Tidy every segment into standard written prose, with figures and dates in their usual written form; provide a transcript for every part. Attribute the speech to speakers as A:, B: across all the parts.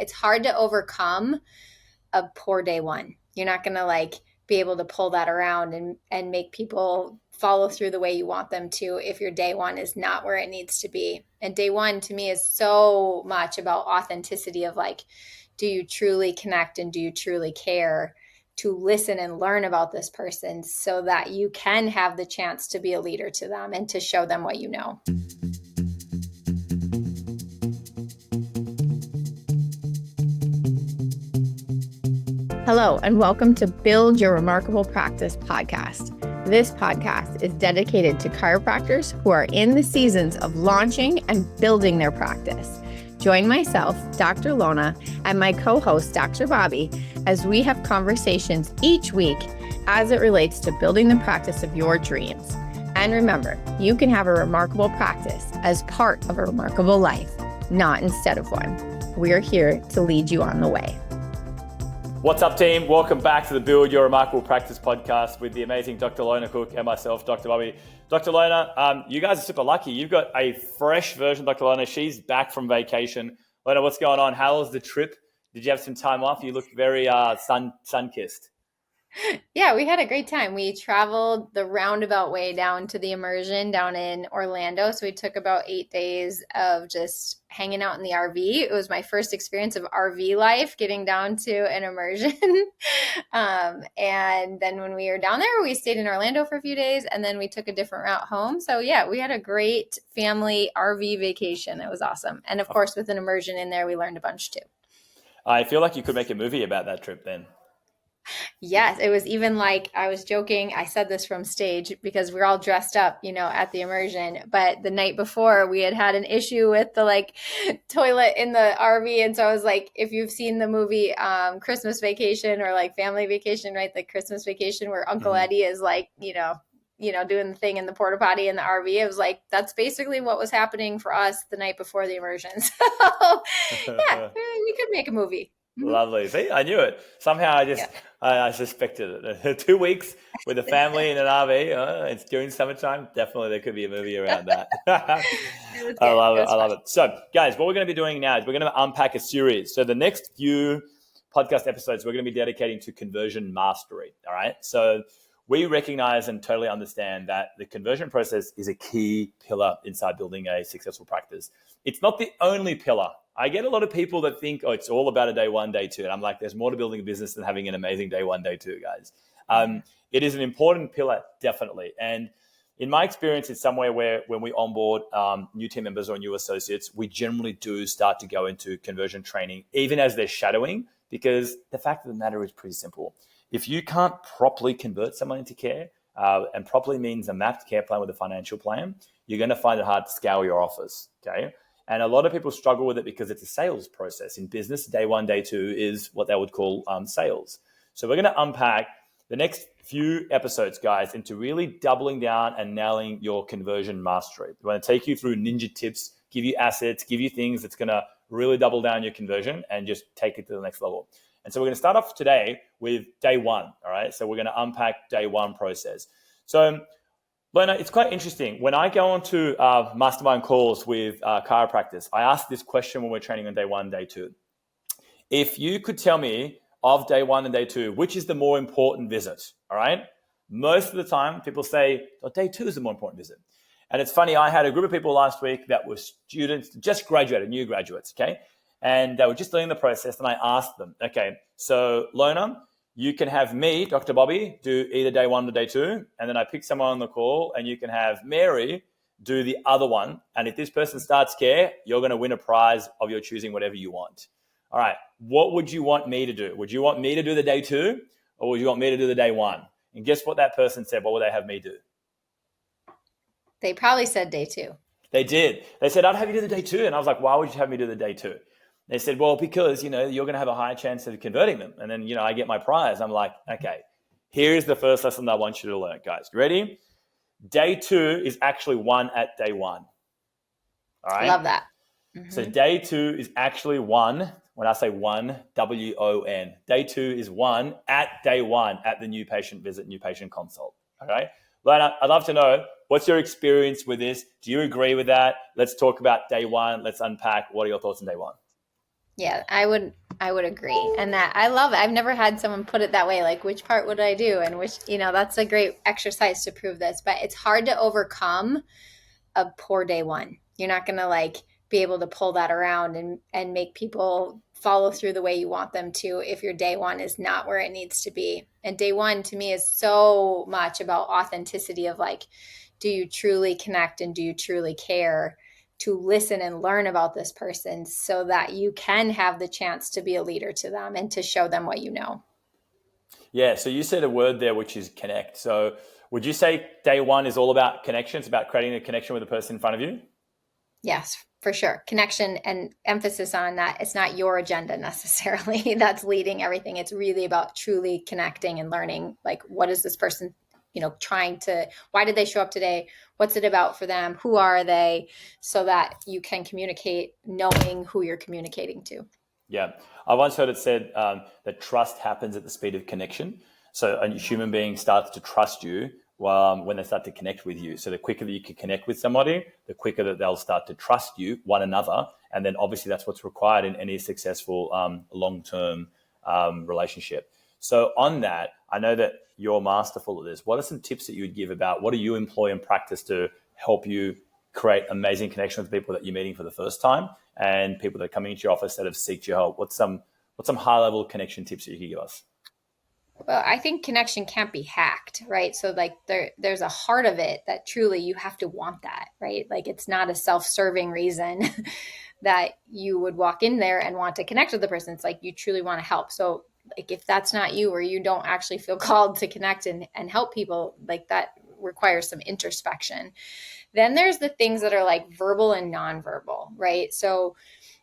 A: it's hard to overcome a poor day one. You're not going to like be able to pull that around and make people follow through the way you want them to if your day one is not where it needs to be. And day one to me is so much about authenticity of like, do you truly connect and do you truly care to listen and learn about this person so that you can have the chance to be a leader to them and to show them what you know. Hello, and welcome to Build Your Remarkable Practice podcast. This podcast is dedicated to chiropractors who are in the seasons of launching and building their practice. Join myself, Dr. Lona, and my co-host, Dr. Bobby, as we have conversations each week as it relates to building the practice of your dreams. And remember, you can have a remarkable practice as part of a remarkable life, not instead of one. We're here to lead you on the way.
B: What's up, team? Welcome back to the Build Your Remarkable Practice podcast with the amazing Dr. Lona Cook and myself, Dr. Bobby. Dr. Lona, you guys are super lucky. You've got a fresh version of Dr. Lona. She's back from vacation. Lona, what's going on? How was the trip? Did you have some time off? You look very sun-kissed.
A: Yeah, we had a great time. We traveled the roundabout way down to the immersion down in Orlando. So we took about 8 days of just hanging out in the RV. It was my first experience of RV life, getting down to an immersion. And then when we were down there, we stayed in Orlando for a few days and then we took a different route home. So yeah, we had a great family RV vacation. It was awesome. And of course, with an immersion in there, we learned a bunch too.
B: I feel like you could make a movie about that trip then.
A: Yes, it was even like, I was joking, I said this from stage because we're all dressed up, at the immersion, but the night before we had an issue with the toilet in the RV. And so I was like, if you've seen the movie Christmas Vacation or Family Vacation, right? The Christmas Vacation where Uncle Eddie is doing the thing in the porta potty in the RV. It was like, that's basically what was happening for us the night before the immersion. So yeah, we could make a movie.
B: Lovely. See, I knew it. Somehow I suspected it. 2 weeks with a family in an RV. It's during summertime. Definitely there could be a movie around that. I love it. So guys, what we're going to be doing now is we're going to unpack a series. So the next few podcast episodes, we're going to be dedicating to conversion mastery. All right. So we recognize and totally understand that the conversion process is a key pillar inside building a successful practice. It's not the only pillar. I get a lot of people that think, it's all about a day one, day two. And I'm like, there's more to building a business than having an amazing day one, day two, guys. It is an important pillar, definitely. And in my experience, it's somewhere where when we onboard new team members or new associates, we generally do start to go into conversion training, even as they're shadowing, because the fact of the matter is pretty simple. If you can't properly convert someone into care, and properly means a mapped care plan with a financial plan, you're going to find it hard to scale your office, okay? And a lot of people struggle with it because it's a sales process. In business, day one, day two is what they would call sales. So we're going to unpack the next few episodes, guys, into really doubling down and nailing your conversion mastery. We're going to take you through ninja tips, give you assets, give you things that's going to really double down your conversion and just take it to the next level. And so we're going to start off today with day one, all right? So we're going to unpack day one process. So Lona, it's quite interesting. When I go on to mastermind calls with chiropractors, I ask this question when we're training on day one, day two. If you could tell me of day one and day two, which is the more important visit, all right? Most of the time, people say, day two is the more important visit. And it's funny, I had a group of people last week that were students, just graduated, new graduates, okay? And they were just learning the process, and I asked them, okay, so Lona, you can have me, Dr. Bobby, do either day one or day two, and then I pick someone on the call, and you can have Mary do the other one. And if this person starts care, you're going to win a prize of your choosing, whatever you want. All right, what would you want me to do? Would you want me to do the day two, or would you want me to do the day one? And guess what that person said? What would they have me do?
A: They probably said day two.
B: They did. They said, I'd have you do the day two. And I was like, why would you have me do the day two? They said, well, because, you're going to have a higher chance of converting them. And then, I get my prize. I'm like, okay, here's the first lesson that I want you to learn, guys. You ready? Day two is actually won at day one. All right?
A: Love that. Mm-hmm.
B: So day two is actually won. When I say won, W-O-N. Day two is won at day one at the new patient visit, new patient consult. Okay? Lona, I'd love to know, what's your experience with this? Do you agree with that? Let's talk about day one. Let's unpack. What are your thoughts on day one?
A: Yeah, I would agree. And that I love it. I've never had someone put it that way, like which part would I do? And which, that's a great exercise to prove this, but it's hard to overcome a poor day one. You're not going to like be able to pull that around and make people follow through the way you want them to if your day one is not where it needs to be. And day one to me is so much about authenticity of like, do you truly connect and do you truly care to listen and learn about this person so that you can have the chance to be a leader to them and to show them what you know.
B: Yeah. So you said a word there, which is connect. So would you say day one is all about connection? It's about creating a connection with the person in front of you?
A: Yes, for sure. Connection and emphasis on that. It's not your agenda necessarily that's leading everything. It's really about truly connecting and learning, like, what is this person, why did they show up today? What's it about for them? Who are they? So that you can communicate knowing who you're communicating to.
B: Yeah. I once heard it said that trust happens at the speed of connection. So a human being starts to trust you when they start to connect with you. So the quicker that you can connect with somebody, the quicker that they'll start to trust you, one another. And then obviously that's what's required in any successful long-term relationship. So on that, I know that you're masterful at this. What are some tips that you would give about what do you employ in practice to help you create amazing connections with people that you're meeting for the first time and people that are coming into your office that have sought your help? What's some high-level connection tips that you can give us?
A: Well, I think connection can't be hacked, right? So like there's a heart of it that truly you have to want that, right? Like it's not a self-serving reason that you would walk in there and want to connect with the person. It's like you truly want to help. So like if that's not you or you don't actually feel called to connect and help people, like that requires some introspection. Then there's the things that are like verbal and nonverbal, right? So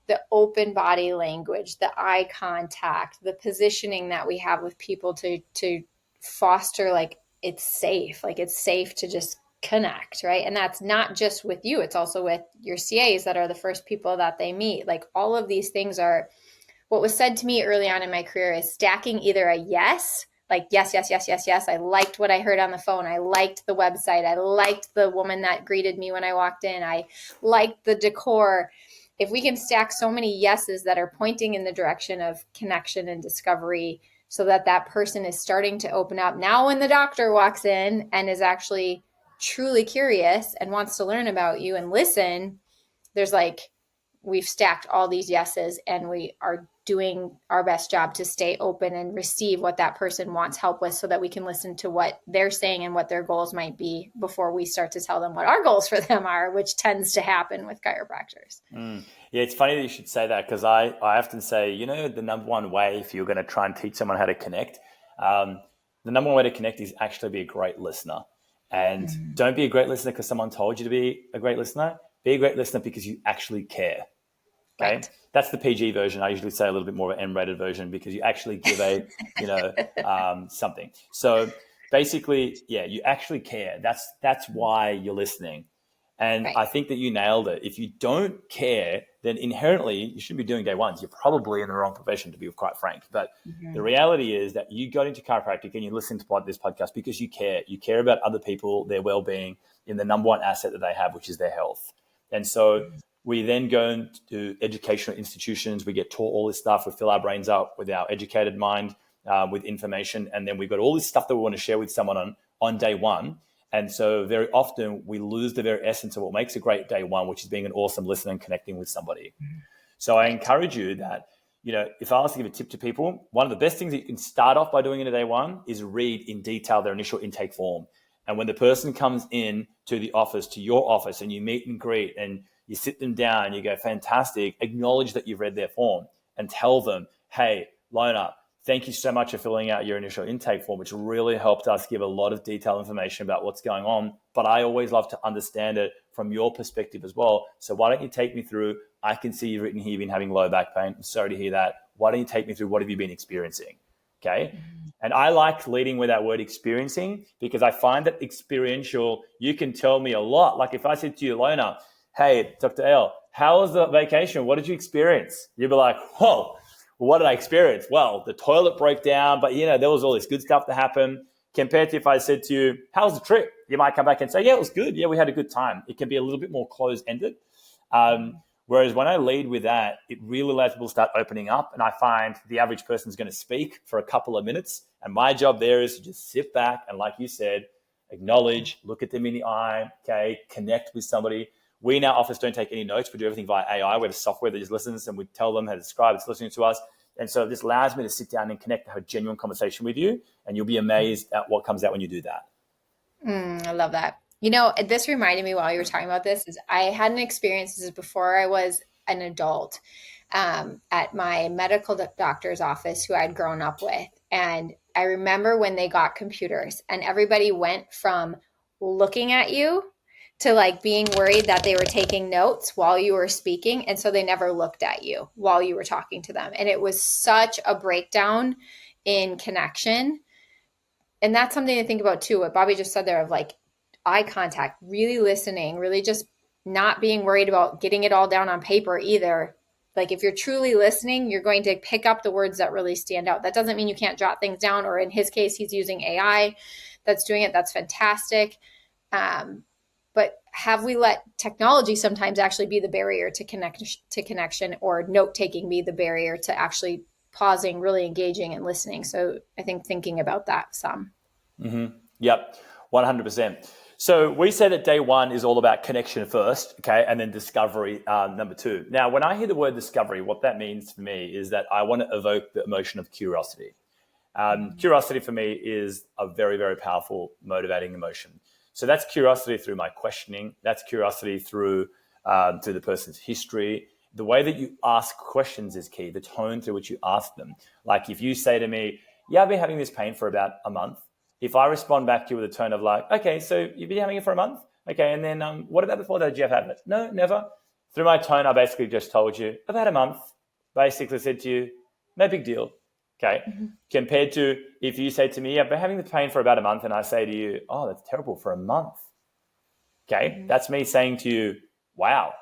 A: the open body language, the eye contact, the positioning that we have with people to foster like it's safe to just connect, right? And that's not just with you, it's also with your CAs that are the first people that they meet. Like all of these things are what was said to me early on in my career is stacking either a yes, like yes, yes, yes, yes, yes. I liked what I heard on the phone. I liked the website. I liked the woman that greeted me when I walked in. I liked the decor. If we can stack so many yeses that are pointing in the direction of connection and discovery so that that person is starting to open up. Now when the doctor walks in and is actually truly curious and wants to learn about you and listen, there's like, we've stacked all these yeses and we are doing our best job to stay open and receive what that person wants help with so that we can listen to what they're saying and what their goals might be before we start to tell them what our goals for them are, which tends to happen with chiropractors.
B: Yeah, it's funny that you should say that because I often say, the number one way if you're going to try and teach someone how to connect, the number one way to connect is actually be a great listener. And don't be a great listener because someone told you to be a great listener. Be a great listener because you actually care. Okay, right. That's the PG version. I usually say a little bit more of an M-rated version because you actually give something. So basically, yeah, you actually care. That's why you're listening. And right. I think that you nailed it. If you don't care, then inherently you shouldn't be doing day ones. You're probably in the wrong profession, to be quite frank. But the reality is that you got into chiropractic and you listen to this podcast because you care. You care about other people, their well-being, in the number one asset that they have, which is their health. And so we then go into educational institutions. We get taught all this stuff. We fill our brains up with our educated mind, with information. And then we've got all this stuff that we want to share with someone on day one. And so very often we lose the very essence of what makes a great day one, which is being an awesome listener and connecting with somebody. So I encourage you that, if I was to give a tip to people, one of the best things that you can start off by doing in a day one is read in detail their initial intake form. And when the person comes in to the office, to your office, and you meet and greet and you sit them down, you go, fantastic, acknowledge that you've read their form and tell them, hey, Lona, thank you so much for filling out your initial intake form, which really helped us give a lot of detailed information about what's going on. But I always love to understand it from your perspective as well. So why don't you take me through, I can see you've written here you've been having low back pain. I'm sorry to hear that. Why don't you take me through what have you been experiencing? Okay. And I like leading with that word experiencing because I find that experiential, you can tell me a lot. Like if I said to you, Lona, hey, Dr. L, how was the vacation? What did you experience? You'd be like, whoa, what did I experience? Well, the toilet broke down, but there was all this good stuff that happened. Compared to if I said to you, how was the trip? You might come back and say, yeah, it was good. Yeah, we had a good time. It can be a little bit more closed-ended. Whereas when I lead with that, it really lets people start opening up. And I find the average person is going to speak for a couple of minutes. And my job there is to just sit back and, like you said, acknowledge, look at them in the eye, okay, connect with somebody. We in our office don't take any notes. We do everything via AI. We have software that just listens, and we tell them how to describe it's listening to us. And so this allows me to sit down and connect, have a genuine conversation with you. And you'll be amazed at what comes out when you do that.
A: I love that. You know, this reminded me while you were talking about this is I had an experience, this is before I was an adult, at my medical doctor's office who I'd grown up with. And I remember when they got computers and everybody went from looking at you to like being worried that they were taking notes while you were speaking. And so they never looked at you while you were talking to them. And it was such a breakdown in connection. And that's something to think about too, what Bobby just said there of like eye contact, really listening, really just not being worried about getting it all down on paper either. Like if you're truly listening, you're going to pick up the words that really stand out. That doesn't mean you can't jot things down, or in his case, he's using AI that's doing it. That's fantastic. But have we let technology sometimes actually be the barrier to connection, or note-taking be the barrier to actually pausing, really engaging and listening? So I think thinking about that some.
B: Mm-hmm. Yep, 100%. So we said that day one is all about connection first, okay, and then discovery number two. Now, when I hear the word discovery, what that means for me is that I want to evoke the emotion of curiosity. Curiosity for me is a very, very powerful motivating emotion. So that's curiosity through my questioning. That's curiosity through the person's history. The way that you ask questions is key, the tone through which you ask them. Like if you say to me, yeah, I've been having this pain for about a month. If I respond back to you with a tone of like, okay, so you've been having it for a month? Okay, and then what about before that? Did you have it? No, never. Through my tone, I basically just told you, about a month. Basically said to you, no big deal. Okay, compared to if you say to me, yeah, I've been having the pain for about a month, and I say to you, oh, that's terrible for a month. Okay, that's me saying to you, wow,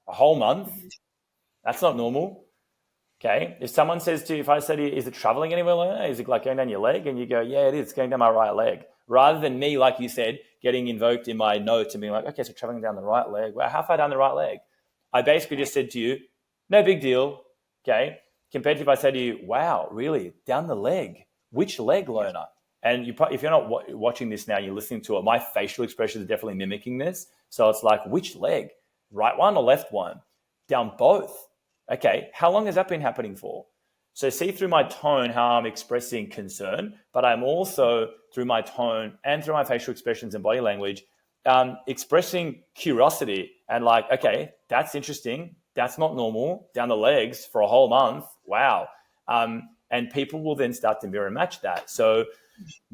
B: a whole month? That's not normal. Okay, if someone says to you, if I say to you, is it traveling anywhere, Lona? Is it like going down your leg? And you go, yeah, it is, it's going down my right leg. Rather than me, like you said, getting invoked in my notes and being like, okay, so traveling down the right leg. Well, how far down the right leg? I basically just said to you, no big deal. Okay, compared to if I say to you, wow, really, down the leg? Which leg, Lona? And you, if you're not watching this now, you're listening to it, my facial expressions are definitely mimicking this. So it's like, which leg? Right one or left one? Down both. Okay, how long has that been happening for? So see through my tone how I'm expressing concern, but I'm also through my tone and through my facial expressions and body language, expressing curiosity and like, okay, that's interesting. That's not normal. Down the legs for a whole month. Wow. And people will then start to mirror match that. So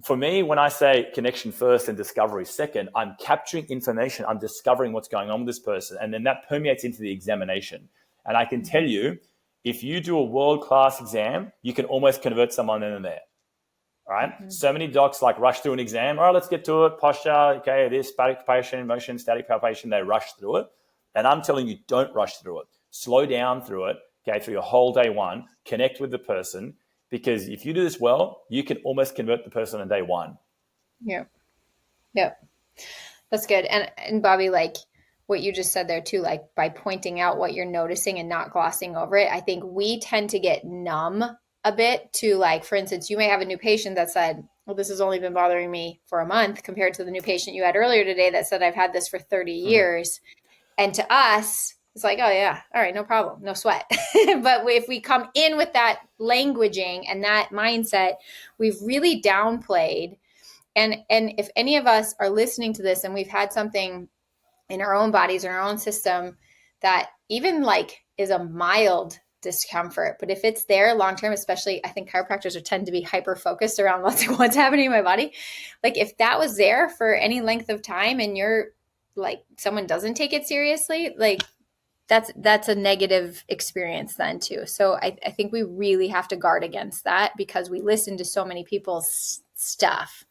B: for me, when I say connection first and discovery second, I'm capturing information. I'm discovering what's going on with this person. And then that permeates into the examination. And I can tell you, if you do a world-class exam, you can almost convert someone in there. All right. So many docs like rush through an exam. All right, let's get to it. Posture, okay, this, static palpation, motion, static palpation, they rush through it. And I'm telling you, don't rush through it. Slow down through it, okay, through your whole day one. Connect with the person, because if you do this well, you can almost convert the person on day one.
A: Yeah. That's good. And Bobby, like what you just said there too, like by pointing out what you're noticing and not glossing over it, I think we tend to get numb a bit to, like, for instance, you may have a new patient that said, well, this has only been bothering me for a month, compared to the new patient you had earlier today that said, I've had this for 30 years. And to us, it's like, oh yeah, all right, no problem, no sweat. But if we come in with that languaging and that mindset, we've really downplayed. And if any of us are listening to this and we've had something in our own bodies, in our own system, that even like is a mild discomfort, but if it's there long-term, especially I think chiropractors tend to be hyper-focused around what's happening in my body. Like if that was there for any length of time and you're like, someone doesn't take it seriously, like that's a negative experience then too. So I think we really have to guard against that, because we listen to so many people's stuff,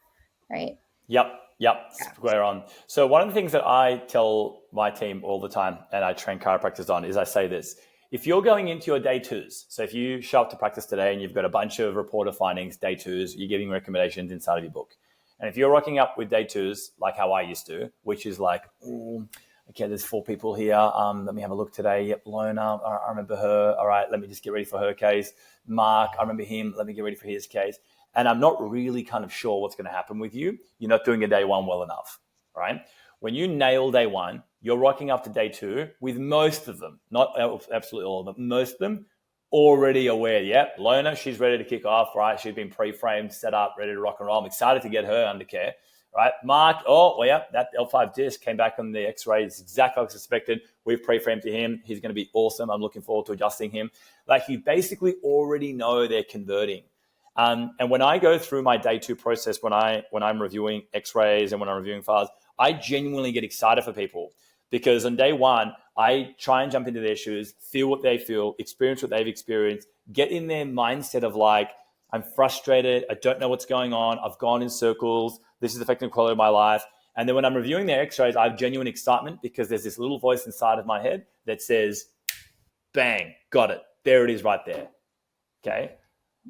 A: right?
B: Yep, square on. So one of the things that I tell my team all the time, and I train chiropractors on, is I say this: if you're going into your day twos, so if you show up to practice today and you've got a bunch of reporter findings, day twos, you're giving recommendations inside of your book. And if you're rocking up with day twos, like how I used to, which is like, okay, there's 4 people here. Let me have a look today. Yep, Lona, I remember her. All right, let me just get ready for her case. Mark, I remember him. Let me get ready for his case. And I'm not really kind of sure what's going to happen with you. You're not doing a day 1 well enough, right? When you nail day 1, you're rocking up to day 2 with most of them, not absolutely all of them, most of them already aware. Yep, Lona, she's ready to kick off, right? She's been pre-framed, set up, ready to rock and roll. I'm excited to get her under care, right? Mark, oh, well, yeah, that L5 disc came back on the x-ray. It's exactly like I suspected. We've pre-framed to him. He's going to be awesome. I'm looking forward to adjusting him. Like, you basically already know they're converting. And when I go through my day 2 process, when I'm reviewing x-rays and when I'm reviewing files, I genuinely get excited for people, because on day 1, I try and jump into their shoes, feel what they feel, experience what they've experienced, get in their mindset of like, I'm frustrated, I don't know what's going on, I've gone in circles, this is affecting the quality of my life. And then when I'm reviewing their x-rays, I have genuine excitement, because there's this little voice inside of my head that says, bang, got it. There it is right there. Okay.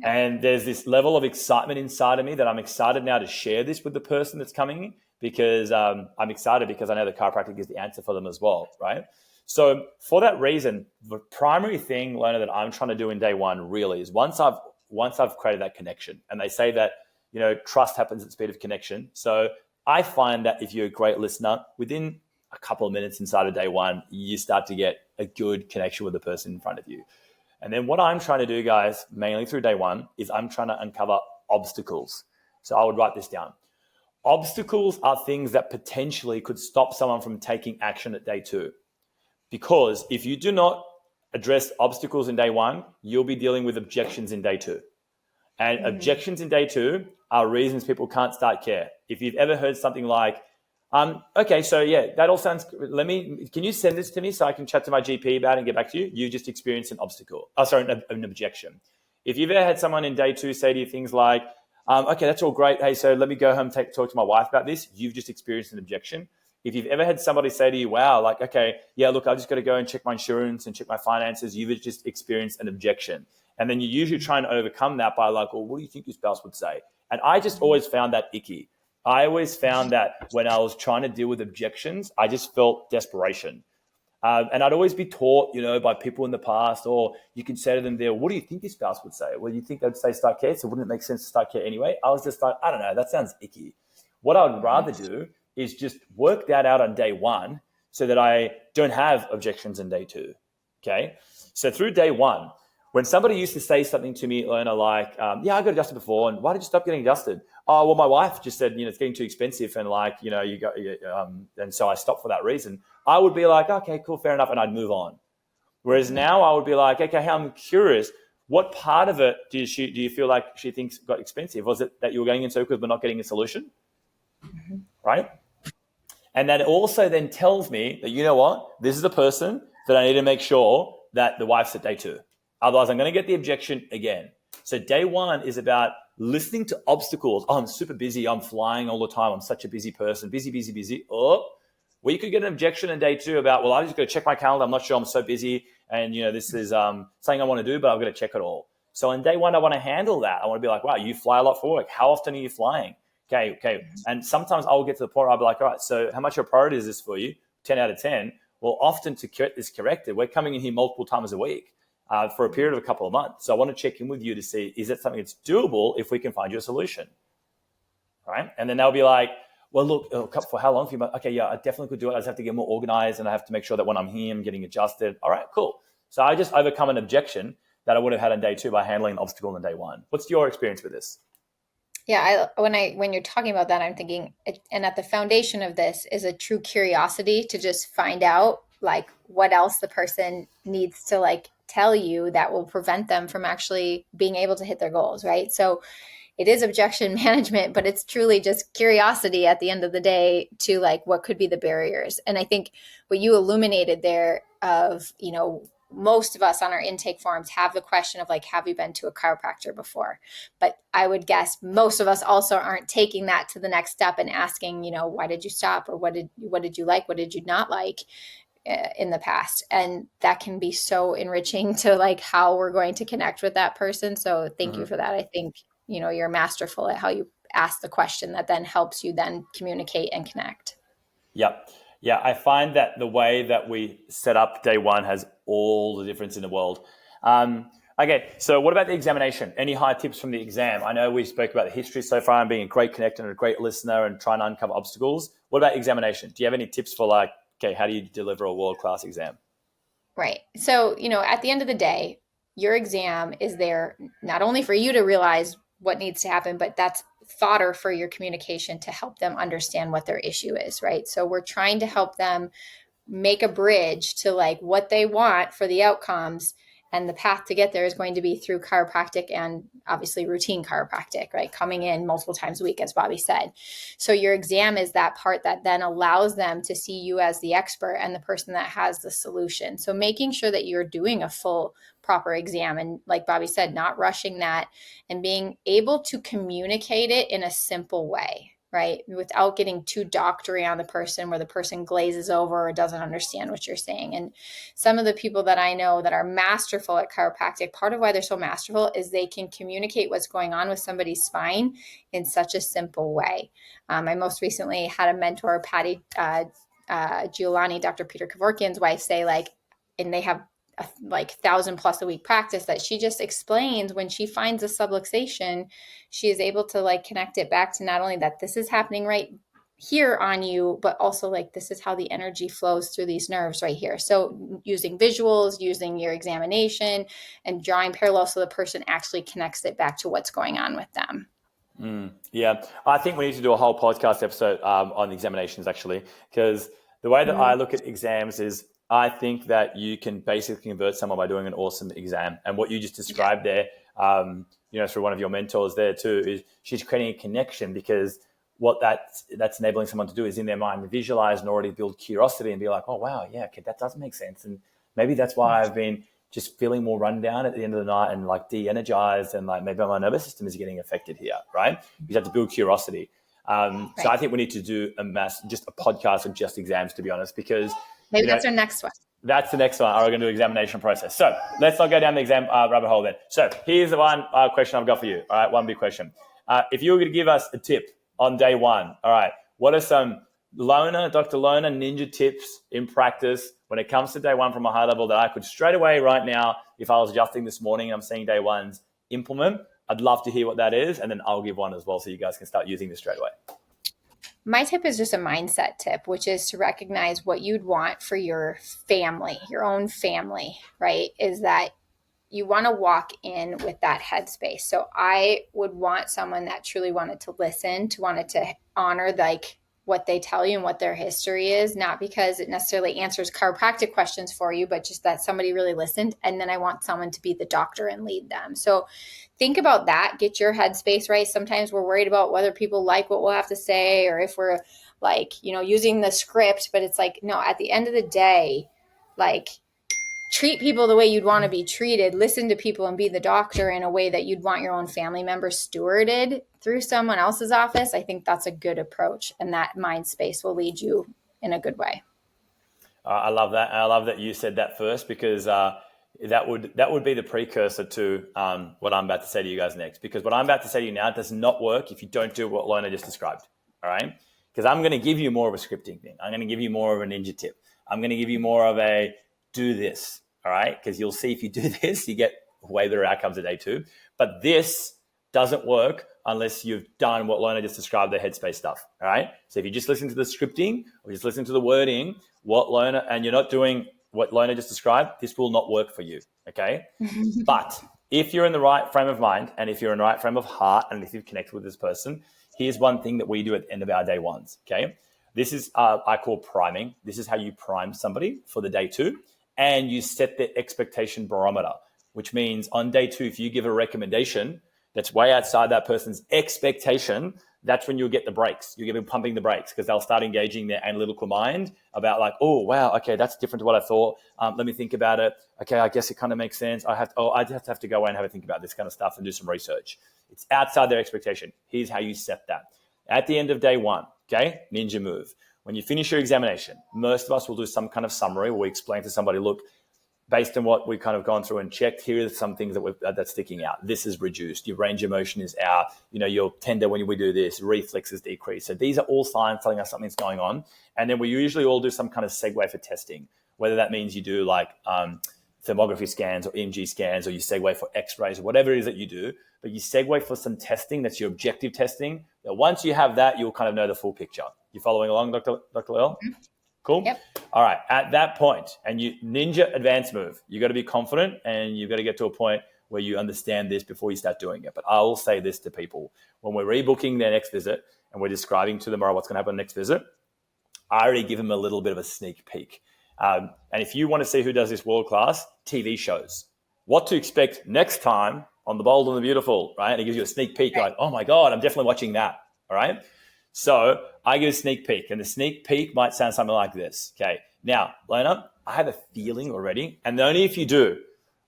B: And there's this level of excitement inside of me that I'm excited now to share this with the person that's coming in, because I'm excited because I know the chiropractic is the answer for them as well, right? So for that reason, the primary thing, Lona, that I'm trying to do in day 1 really is once I've created that connection, and they say that, trust happens at the speed of connection. So I find that if you're a great listener, within a couple of minutes inside of day 1, you start to get a good connection with the person in front of you. And then what I'm trying to do, guys, mainly through day 1, is I'm trying to uncover obstacles. So I would write this down. Obstacles are things that potentially could stop someone from taking action at day 2. Because if you do not address obstacles in day 1, you'll be dealing with objections in day 2. And objections in day 2 are reasons people can't start care. If you've ever heard something like, okay, so yeah, that all sounds, can you send this to me so I can chat to my GP about it and get back to you? You just experienced an obstacle. An objection. If you've ever had someone in day 2 say to you things like, okay, that's all great. Hey, so let me go home and talk to my wife about this. You've just experienced an objection. If you've ever had somebody say to you, wow, like, okay, yeah, look, I've just got to go and check my insurance and check my finances, you've just experienced an objection. And then you usually try and overcome that by like, well, what do you think your spouse would say? And I just always found that icky. I always found that when I was trying to deal with objections, I just felt desperation. And I'd always be taught, by people in the past, or you can say to them there, what do you think your spouse would say? Well, you think they'd say start care, so wouldn't it make sense to start care anyway? I was just like, I don't know, that sounds icky. What I would rather do is just work that out on day 1 so that I don't have objections in day 2, okay? So through day 1, when somebody used to say something to me, Lona, like, yeah, I got adjusted before, and why did you stop getting adjusted? Oh, well, my wife just said, it's getting too expensive, and like, and so I stopped for that reason. I would be like, okay, cool, fair enough, and I'd move on. Whereas now I would be like, okay, I'm curious, what part of it do you feel like she thinks got expensive? Was it that you were going in circles but not getting a solution? Right? And that also then tells me that, you know what, this is the person that I need to make sure that the wife's at day 2. Otherwise, I'm going to get the objection again. So day 1 is about listening to obstacles. Oh, I'm super busy. I'm flying all the time. I'm such a busy person. Busy. Oh, well, you could get an objection in day 2 about, well, I just got to check my calendar. I'm not sure. I'm so busy. And, this is something I want to do, but I've got to check it all. So on day 1, I want to handle that. I want to be like, wow, you fly a lot for work. How often are you flying? Okay. And sometimes I will get to the point where I'll be like, all right, so how much of a priority is this for you? 10 out of 10. Well, often to get this corrected, we're coming in here multiple times a week. For a period of a couple of months. So I want to check in with you to see, is that something that's doable if we can find you a solution? All right. And then they'll be like, well, look, for how long? For you? Okay, yeah, I definitely could do it. I just have to get more organized, and I have to make sure that when I'm here, I'm getting adjusted. All right, cool. So I just overcome an objection that I would have had on day 2 by handling an obstacle on day 1. What's your experience with this?
A: Yeah, when you're talking about that, I'm thinking, and at the foundation of this is a true curiosity to just find out like what else the person needs to like tell you that will prevent them from actually being able to hit their goals, right? So it is objection management, but it's truly just curiosity at the end of the day to like what could be the barriers. And I think what you illuminated there of, most of us on our intake forms have the question of like, have you been to a chiropractor before? But I would guess most of us also aren't taking that to the next step and asking, why did you stop? Or what did you like? What did you not like in the past? And that can be so enriching to like how we're going to connect with that person. So thank you for that. I think, you're masterful at how you ask the question that then helps you then communicate and connect.
B: Yep. Yeah, I find that the way that we set up day one has all the difference in the world. Okay, so what about the examination? Any high tips from the exam? I know we spoke about the history so far and being a great connector and a great listener and trying to uncover obstacles. What about examination? Do you have any tips for like, okay, how do you deliver a world-class exam?
A: Right. So, at the end of the day, your exam is there not only for you to realize what needs to happen, but that's fodder for your communication to help them understand what their issue is, right? So we're trying to help them make a bridge to like what they want for the outcomes. And the path to get there is going to be through chiropractic and obviously routine chiropractic, right? Coming in multiple times a week, as Bobby said. So your exam is that part that then allows them to see you as the expert and the person that has the solution. So making sure that you're doing a full, proper exam. And like Bobby said, not rushing that and being able to communicate it in a simple way, right? Without getting too doctory on the person where the person glazes over or doesn't understand what you're saying. And some of the people that I know that are masterful at chiropractic, part of why they're so masterful is they can communicate what's going on with somebody's spine in such a simple way. I most recently had a mentor, Patty Giuliani, Dr. Peter Kevorkian's wife, say and they have like 1,000+ a week practice, that she just explains when she finds a subluxation, she is able to like connect it back to not only that this is happening right here on you, but also like this is how the energy flows through these nerves right here. So using visuals, using your examination and drawing parallels so the person actually connects it back to what's going on with them.
B: Yeah, I think we need to do a whole podcast episode on examinations actually, because the way that I look at exams is I think that you can basically convert someone by doing an awesome exam. And what you just described there, through one of your mentors there too, is she's creating a connection, because what that's enabling someone to do is in their mind visualize and already build curiosity and be like, oh, wow, yeah, okay, that does make sense. And maybe that's why I've been just feeling more run down at the end of the night and like de-energized, and like maybe my nervous system is getting affected here, right? You have to build curiosity. So I think we need to do just a podcast of just exams, to be honest, because
A: maybe that's our next one.
B: That's the next one. We're going to do examination process. So let's not go down the exam rabbit hole then. So here's the one question I've got for you. All right, one big question. If you were going to give us a tip on day one, all right, what are some Dr. Lona ninja tips in practice when it comes to day one from a high level that I could straight away right now, if I was adjusting this morning and I'm seeing day ones, implement? I'd love to hear what that is, and then I'll give one as well so you guys can start using this straight away.
A: My tip is just a mindset tip, which is to recognize what you'd want for your family, your own family, right? Is that you want to walk in with that headspace. So I would want someone that truly wanted to listen, wanted to honor like what they tell you and what their history is, not because it necessarily answers chiropractic questions for you, but just that somebody really listened. And then I want someone to be the doctor and lead them. So think about that, get your headspace right. Sometimes we're worried about whether people like what we'll have to say, or if we're like, using the script, but it's like, no, at the end of the day, like, treat people the way you'd want to be treated, listen to people and be the doctor in a way that you'd want your own family members stewarded through someone else's office. I think that's a good approach, and that mind space will lead you in a good way.
B: I love that. I love that you said that first, because that would be the precursor to what I'm about to say to you guys next, because what I'm about to say to you now does not work if you don't do what Lona just described. All right. Because I'm going to give you more of a scripting thing. I'm going to give you more of a ninja tip. I'm going to give you more of a do this. All right. Because you'll see if you do this, you get way better outcomes at day two. But this doesn't work unless you've done what Lona just described, the headspace stuff. All right. So if you just listen to the scripting or just listen to the wording, and you're not doing what Lona just described, this will not work for you. Okay. But if you're in the right frame of mind, and if you're in the right frame of heart, and if you've connected with this person, here's one thing that we do at the end of our day ones. Okay. This is, I call priming. This is how you prime somebody for the day two, and you set the expectation barometer, which means on day two, if you give a recommendation that's way outside that person's expectation, that's when you'll get the brakes. You give them pumping the brakes, because they'll start engaging their analytical mind about like, oh, wow, okay, that's different to what I thought. Let me think about it. Okay, I guess it kind of makes sense. I just have to go away and have a think about this kind of stuff and do some research. It's outside their expectation. Here's how you set that. At the end of day one, okay, ninja move. When you finish your examination, most of us will do some kind of summary where we explain to somebody, look, based on what we've kind of gone through and checked, here are some things that's sticking out. This is reduced. Your range of motion is out. Your tender when we do this, reflexes decrease. So these are all signs telling us something's going on. And then we usually all do some kind of segue for testing, whether that means you do like thermography scans or EMG scans, or you segue for x-rays or whatever it is that you do. But you segue for some testing that's your objective testing. Now, once you have that, you'll kind of know the full picture. You following along, Dr. Lil? Mm-hmm. Cool.
A: Yep.
B: All right. At that point, and you ninja advanced move, you got to be confident and you've got to get to a point where you understand this before you start doing it. But I will say this to people when we're rebooking their next visit and we're describing to them what's going to happen next visit. I already give them a little bit of a sneak peek. And if you want to see who does this world class, TV shows, what to expect next time on The Bold and the Beautiful, right? And it gives you a sneak peek, like, oh my God, I'm definitely watching that. All right. So I give a sneak peek, and the sneak peek might sound something like this. Okay. Now, Lona, I have a feeling already, and only if you do,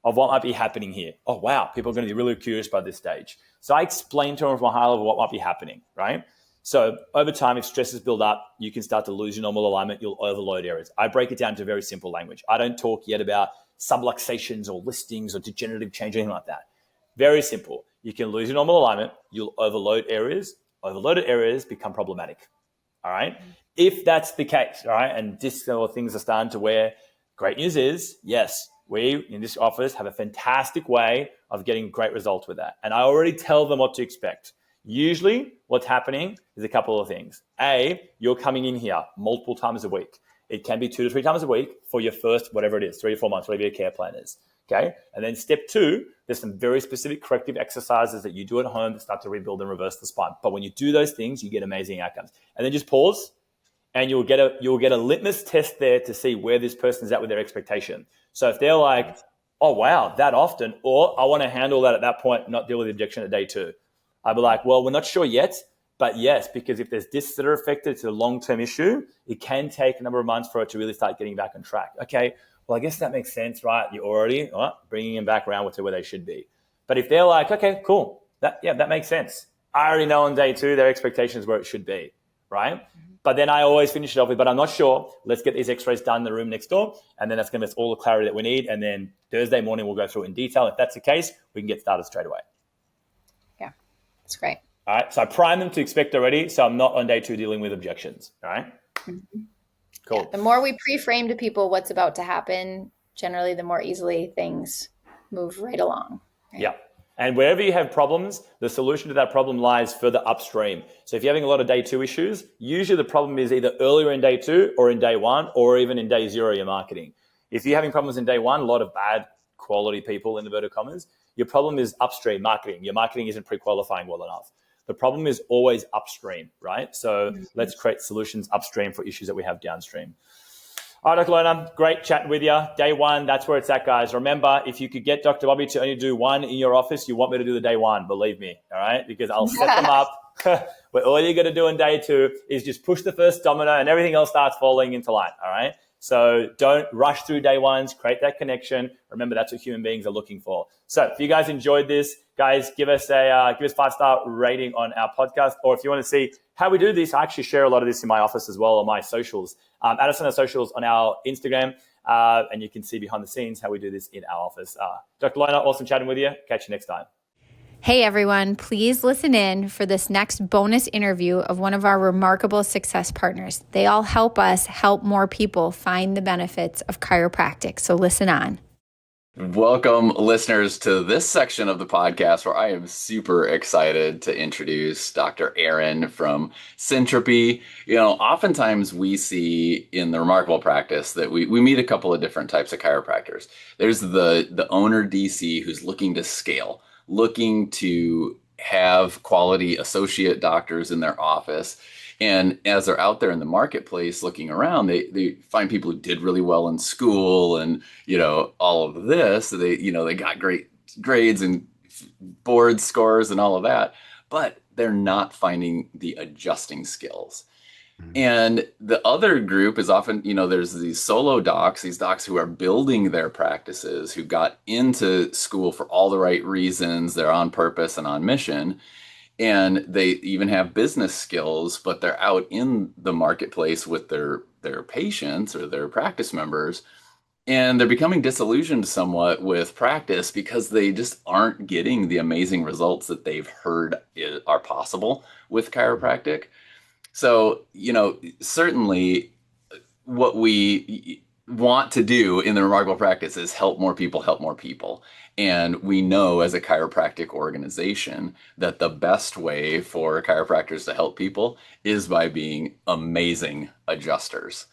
B: of what might be happening here. Oh, wow. People are going to be really curious by this stage. So I explain to them from a high level what might be happening, right? So over time, if stresses build up, you can start to lose your normal alignment. You'll overload areas. I break it down to very simple language. I don't talk yet about subluxations or listings or degenerative change or anything like that. Very simple. You can lose your normal alignment. You'll overload areas. Overloaded areas become problematic. All right. If that's the case, all right, and this sort of things are starting to wear, great news is, yes, we in this office have a fantastic way of getting great results with that. And I already tell them what to expect. Usually what's happening is a couple of things. A, you're coming in here multiple times a week. It can be 2 to 3 times a week for your first, whatever it is, 3 to 4 months, whatever your care plan is. Okay. And then step 2, there's some very specific corrective exercises that you do at home that start to rebuild and reverse the spine. But when you do those things, you get amazing outcomes. And then just pause, and you'll get a litmus test there to see where this person's at with their expectation. So if they're like, oh, wow, that often, or I want to handle that at that point, not deal with the objection at day 2. I'd be like, well, we're not sure yet, but yes, because if there's discs that are affected, it's a long-term issue. It can take a number of months for it to really start getting back on track. Okay, well, I guess that makes sense, right? You're already bringing them back around to where they should be. But if they're like, okay, cool, that makes sense. I already know on day 2 their expectations where it should be, right? Mm-hmm. But then I always finish it off with, but I'm not sure. Let's get these x-rays done in the room next door, and then that's going to give us all the clarity that we need. And then Thursday morning, we'll go through it in detail. If that's the case, we can get started straight away.
A: Yeah, that's great.
B: All right, so I prime them to expect already, so I'm not on day 2 dealing with objections, all right?
A: Mm-hmm.
B: Cool.
A: Yeah, the more we pre-frame to people what's about to happen, generally the more easily things move right along. Right?
B: Yeah. And wherever you have problems, the solution to that problem lies further upstream. So if you're having a lot of day 2 issues, usually the problem is either earlier in day 2 or in day 1 or even in day 0, your marketing. If you're having problems in day 1, a lot of bad quality people in inverted commas, your problem is upstream marketing. Your marketing isn't pre-qualifying well enough. The problem is always upstream, right? So let's create solutions upstream for issues that we have downstream. All right, Dr. Lona, great chatting with you. Day 1, that's where it's at, guys. Remember, if you could get Dr. Bobby to only do 1 in your office, you want me to do the day 1, believe me, all right? Because I'll set them up where all you're going to do in day 2 is just push the first domino and everything else starts falling into line, all right? So don't rush through day 1s, create that connection. Remember, that's what human beings are looking for. So if you guys enjoyed this, guys, give us 5-star rating on our podcast. Or if you want to see how we do this, I actually share a lot of this in my office as well on my socials. Add us on our socials on our Instagram, and you can see behind the scenes how we do this in our office. Dr. Lona, awesome chatting with you. Catch you next time.
A: Hey everyone, please listen in for this next bonus interview of one of our remarkable success partners. They all help us help more people find the benefits of chiropractic. So listen on.
C: Welcome, listeners, to this section of the podcast where I am super excited to introduce Dr. Aaron from Syntropy. You know, oftentimes we see in the remarkable practice that we meet a couple of different types of chiropractors. There's the owner DC who's looking to scale, looking to have quality associate doctors in their office. And as they're out there in the marketplace looking around, they find people who did really well in school and, you know, all of this. They got great grades and board scores and all of that, but they're not finding the adjusting skills. And the other group is often, you know, there's these solo docs, these docs who are building their practices, who got into school for all the right reasons, they're on purpose and on mission, and they even have business skills, but they're out in the marketplace with their patients or their practice members, And they're becoming disillusioned somewhat with practice because they just aren't getting the amazing results that they've heard are possible with chiropractic. So, certainly what we want to do in the remarkable practice is help more people help more people. And we know as a chiropractic organization that the best way for chiropractors to help people is by being amazing adjusters.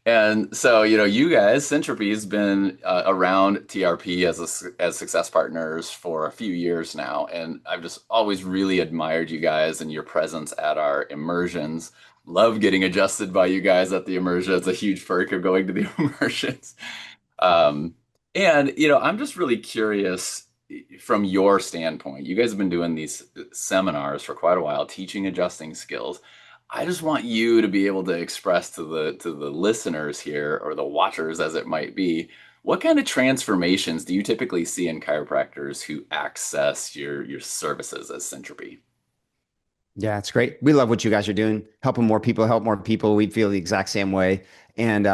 C: And so, you guys, Syntropy has been around TRP as success partners for a few years now, and I've just always really admired you guys and your presence at our immersions. Love getting adjusted by you guys at the immersion. It's a huge perk of going to the immersions. Um, and I'm just really curious from your standpoint. You guys have been doing these seminars for quite a while, teaching adjusting skills. I just want you to be able to express to the listeners here, or the watchers as it might be, what kind of transformations do you typically see in chiropractors who access your services as Syntropy?
D: Yeah, it's great. We love what you guys are doing, helping more people help more people. We feel the exact same way. And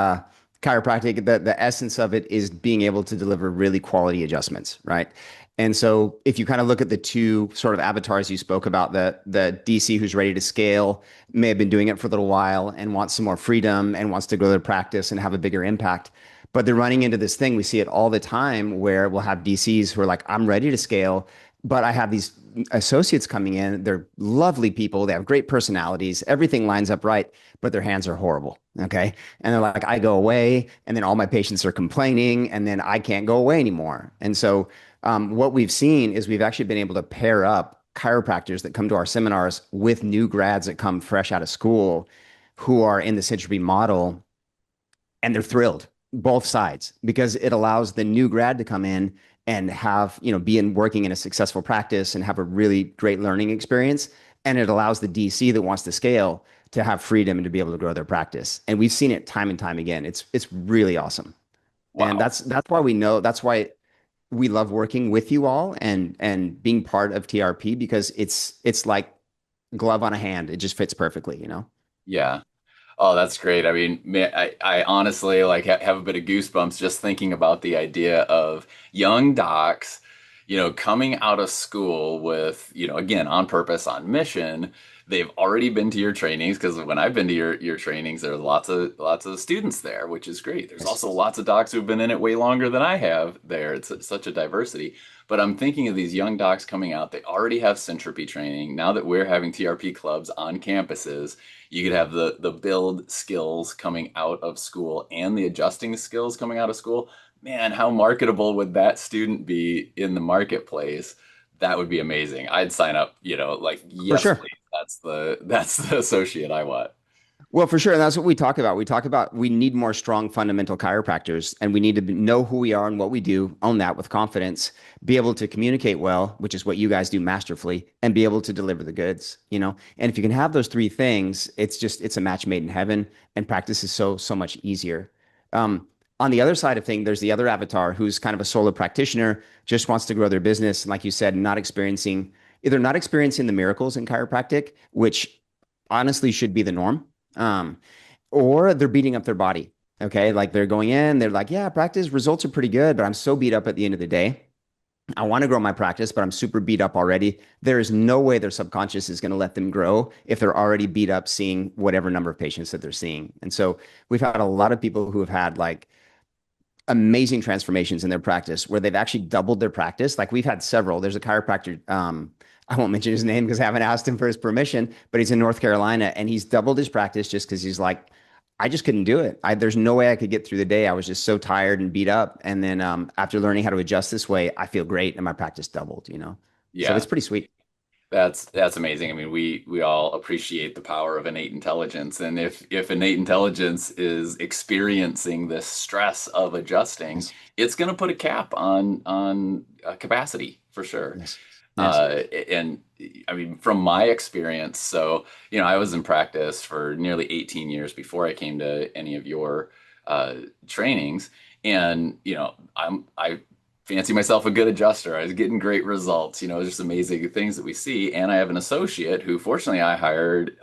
D: chiropractic, the essence of it is being able to deliver really quality adjustments, right? And so if you kind of look at the two sort of avatars you spoke about, the DC who's ready to scale, may have been doing it for a little while and wants some more freedom and wants to grow their practice and have a bigger impact. But they're running into this thing. We see it all the time where we'll have DCs who are like, I'm ready to scale, but I have these associates coming in. They're lovely people. They have great personalities. Everything lines up right, but their hands are horrible. Okay. And they're like, I go away, and then all my patients are complaining, and then I can't go away anymore. And so, what we've seen is we've actually been able to pair up chiropractors that come to our seminars with new grads that come fresh out of school who are in the Syntropy model, and they're thrilled, both sides, because it allows the new grad to come in and have, be in working in a successful practice and have a really great learning experience. And it allows the DC that wants to scale to have freedom and to be able to grow their practice. And we've seen it time and time again. It's really awesome. And
C: Wow.
D: that's why that's why we love working with you all and being part of TRP, because it's like glove on a hand. It just fits perfectly.
C: Yeah. Oh, that's great. I mean, man, I honestly like have a bit of goosebumps just thinking about the idea of young docs, coming out of school with, again, on purpose, on mission. They've already been to your trainings, because when I've been to your trainings, there are lots of students there, which is great. There's
D: Yes.
C: also lots of docs who've been in it way longer than I have there. It's such a diversity. But I'm thinking of these young docs coming out. They already have Syntropy training. Now that we're having TRP clubs on campuses, you could have the build skills coming out of school and the adjusting skills coming out of school. Man, how marketable would that student be in the marketplace? That would be amazing. I'd sign up, like,
D: For
C: yes,
D: sure.
C: please. That's the associate I want.
D: Well, for sure. And that's what we talk about. We talk about we need more strong fundamental chiropractors, and we need to know who we are and what we do, own that with confidence, be able to communicate well, which is what you guys do masterfully, and be able to deliver the goods. And if you can have those three things, it's a match made in heaven, and practice is so much easier. On the other side of things, there's the other avatar who's kind of a solo practitioner, just wants to grow their business. And like you said, either not experiencing the miracles in chiropractic, which honestly should be the norm, um, or they're beating up their body. Okay. Like they're going in, they're like, yeah, practice results are pretty good, but I'm so beat up at the end of the day. I want to grow my practice, but I'm super beat up already. There is no way their subconscious is going to let them grow if they're already beat up seeing whatever number of patients that they're seeing. And so we've had a lot of people who have had like amazing transformations in their practice where they've actually doubled their practice. Like we've had several. There's a chiropractor. I won't mention his name because I haven't asked him for his permission, but he's in North Carolina and he's doubled his practice just because he's like, I just couldn't do it. There's no way I could get through the day. I was just so tired and beat up. And then after learning how to adjust this way, I feel great and my practice doubled. So
C: Yeah.
D: it's pretty sweet.
C: That's amazing. I mean, we all appreciate the power of innate intelligence, and if innate intelligence is experiencing this stress of adjusting,
D: Yes.
C: it's going to put a cap on capacity for sure.
D: Yes. Yes.
C: And I mean, from my experience, so I was in practice for nearly 18 years before I came to any of your trainings, and I fancy myself a good adjuster. I was getting great results. Just amazing things that we see. And I have an associate who, fortunately, I hired,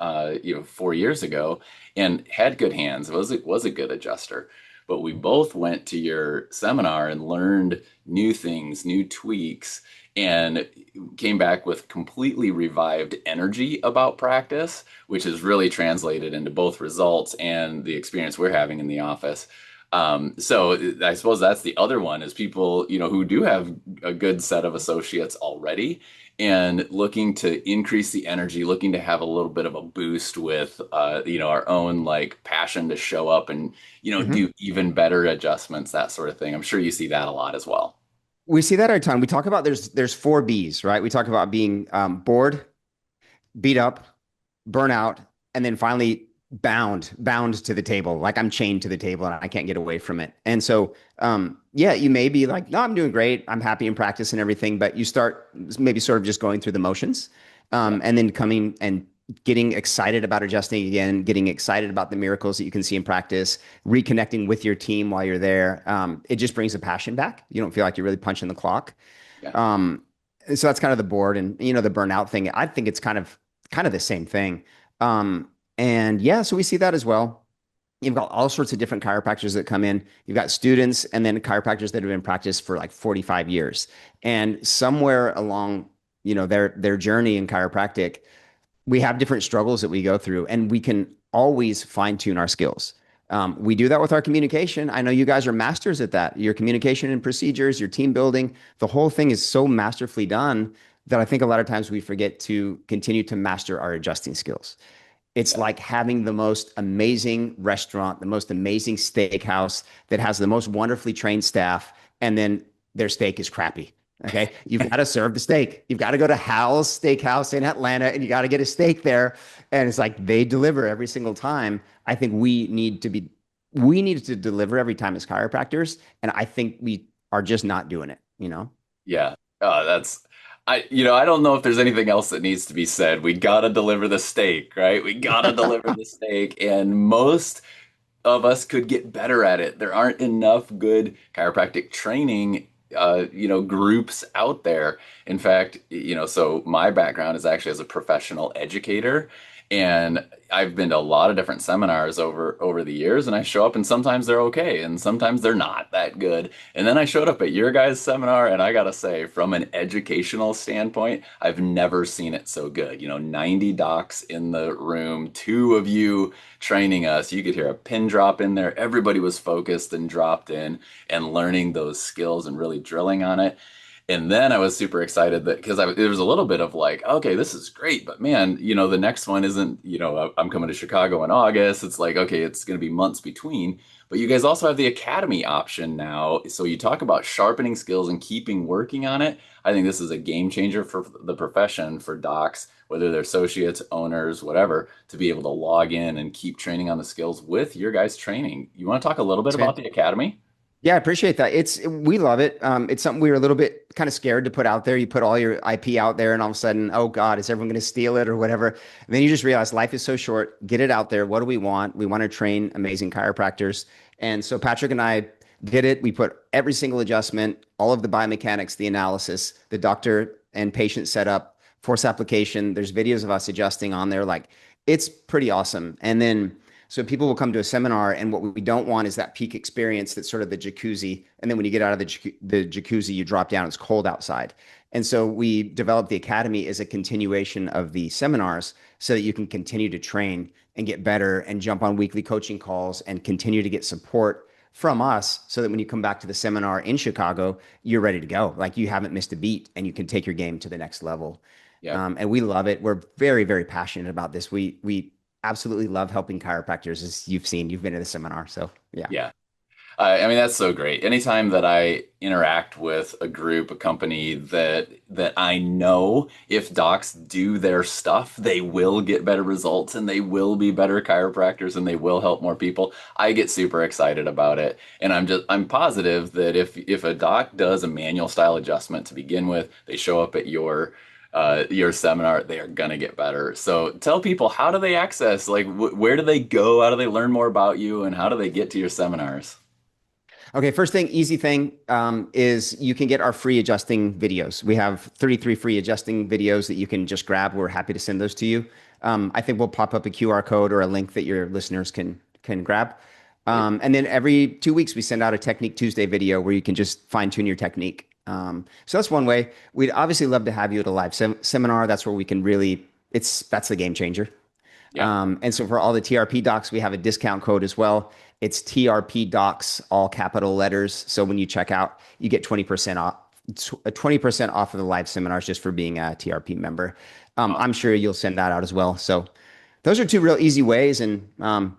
C: 4 years ago, and had good hands. Was a good adjuster. but we both went to your seminar and learned new things, new tweaks, and came back with completely revived energy about practice, which is really translated into both results and the experience we're having in the office. So I suppose that's the other one is people, who do have a good set of associates already and looking to increase the energy, looking to have a little bit of a boost with, our own like passion to show up and, do even better adjustments, that sort of thing. I'm sure you see that a lot as well.
D: We see that a ton. We talk about there's 4 Bs, right? We talk about being bored, beat up, burnout, and then finally bound to the table. Like I'm chained to the table and I can't get away from it. And so, yeah, you may be like, no, I'm doing great. I'm happy in practice and everything, but you start maybe sort of just going through the motions, and then coming and getting excited about adjusting again, getting excited about the miracles that you can see in practice, reconnecting with your team while you're there. It just brings the passion back. You don't feel like you're really punching the clock.
C: Yeah.
D: So that's kind of the board and, the burnout thing. I think it's kind of the same thing. And yeah, so we see that as well. You've got all sorts of different chiropractors that come in. You've got students and then chiropractors that have been in practice for like 45 years. And somewhere along, their journey in chiropractic, we have different struggles that we go through and we can always fine tune our skills. We do that with our communication. I know you guys are masters at that. Your communication and procedures, your team building, the whole thing is so masterfully done that I think a lot of times we forget to continue to master our adjusting skills. It's like having the most amazing restaurant, the most amazing steakhouse that has the most wonderfully trained staff, and then their steak is crappy. Okay. You've got to serve the steak. You've got to go to Hal's Steakhouse in Atlanta and you got to get a steak there. And it's like they deliver every single time. I think we need to deliver every time as chiropractors. And I think we are just not doing it,
C: Yeah. I don't know if there's anything else that needs to be said. We gotta deliver the steak, right? We gotta deliver the steak. And most of us could get better at it. There aren't enough good chiropractic training groups out there. In fact, so my background is actually as a professional educator, and I've been to a lot of different seminars over the years, and I show up and sometimes they're okay and sometimes they're not that good. And then I showed up at your guys' seminar, and I gotta say, from an educational standpoint, I've never seen it so good. 90 docs in the room, 2 of you training us. You could hear a pin drop in there. Everybody was focused and dropped in and learning those skills and really drilling on it. And then I was super excited that because there was a little bit of like, okay, this is great, but man, the next one isn't, I'm coming to Chicago in August. It's like, okay, it's going to be months between. But you guys also have the academy option now. So you talk about sharpening skills and keeping working on it. I think this is a game changer for the profession, for docs, whether they're associates, owners, whatever, to be able to log in and keep training on the skills with your guys' training. You want to talk a little bit about the academy?
D: Yeah, I appreciate that. We love it. It's something we were a little bit kind of scared to put out there. You put all your IP out there and all of a sudden, oh God, is everyone going to steal it or whatever? And then you just realize life is so short. Get it out there. What do we want? We want to train amazing chiropractors. And so Patrick and I did it. We put every single adjustment, all of the biomechanics, the analysis, the doctor and patient setup, force application. There's videos of us adjusting on there. Like it's pretty awesome. And then so people will come to a seminar, and what we don't want is that peak experience that's sort of the jacuzzi. And then when you get out of the jacuzzi, you drop down, it's cold outside. And so we developed the academy as a continuation of the seminars so that you can continue to train and get better and jump on weekly coaching calls and continue to get support from us so that when you come back to the seminar in Chicago, you're ready to go. Like you haven't missed a beat and you can take your game to the next level. Yeah. And we love it. We're very, very passionate about this. We absolutely love helping chiropractors, as you've seen. You've been to the seminar, so yeah.
C: Yeah. I mean, that's so great. Anytime that I interact with a group, a company that I know if docs do their stuff, they will get better results and they will be better chiropractors and they will help more people, I get super excited about it. And I'm positive that if a doc does a manual style adjustment to begin with, they show up at your seminar, they are going to get better. So tell people, how do they access, like, where do they go? How do they learn more about you? And how do they get to your seminars?
D: Okay. First thing, easy thing, is you can get our free adjusting videos. We have 33 free adjusting videos that you can just grab. We're happy to send those to you. I think we'll pop up a QR code or a link that your listeners can grab. And then every 2 weeks, we send out a Technique Tuesday video where you can just fine tune your technique. So that's one way. We'd obviously love to have you at a live seminar. That's where we can really, that's the game changer.
C: Yeah.
D: And so for all the TRP docs, we have a discount code as well. It's TRP docs, all capital letters. So when you check out, you get 20% off. 20% off of the live seminars just for being a TRP member. I'm sure you'll send that out as well. So those are two real easy ways. And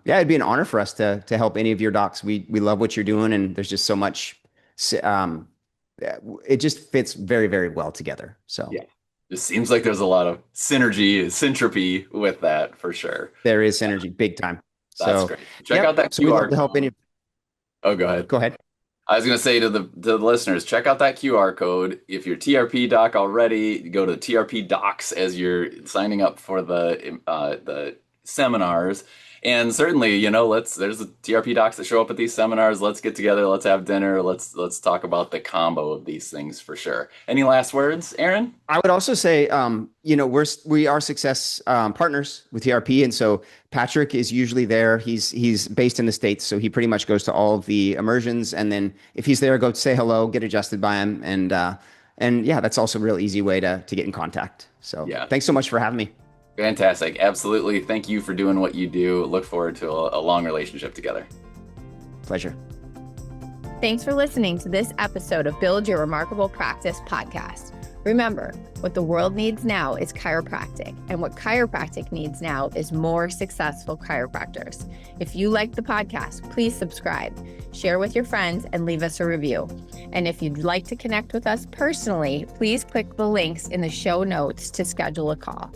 D: yeah, it'd be an honor for us to help any of your docs. We love what you're doing, and there's just so much. It just fits very, very well together. So
C: yeah, it seems like there's a lot of synergy, syntropy with that for sure.
D: There is synergy, big time.
C: That's great. Check out that QR.
D: We'd love to help any.
C: Oh, go ahead.
D: Go ahead.
C: I was going to say to the listeners, check out that QR code. If you're TRP doc already, go to TRP docs as you're signing up for the seminars. And certainly, there's the TRP docs that show up at these seminars. Let's get together. Let's have dinner. Let's talk about the combo of these things for sure. Any last words, Aaron?
D: I would also say, we are success partners with TRP, and so Patrick is usually there. He's based in the States, so he pretty much goes to all of the immersions. And then if he's there, go say hello, get adjusted by him, and yeah, that's also a real easy way to get in contact. So yeah, thanks so much for having me.
C: Fantastic. Absolutely. Thank you for doing what you do. Look forward to a long relationship together.
D: Pleasure.
A: Thanks for listening to this episode of Build Your Remarkable Practice podcast. Remember, what the world needs now is chiropractic, and what chiropractic needs now is more successful chiropractors. If you like the podcast, please subscribe, share with your friends, and leave us a review. And if you'd like to connect with us personally, please click the links in the show notes to schedule a call.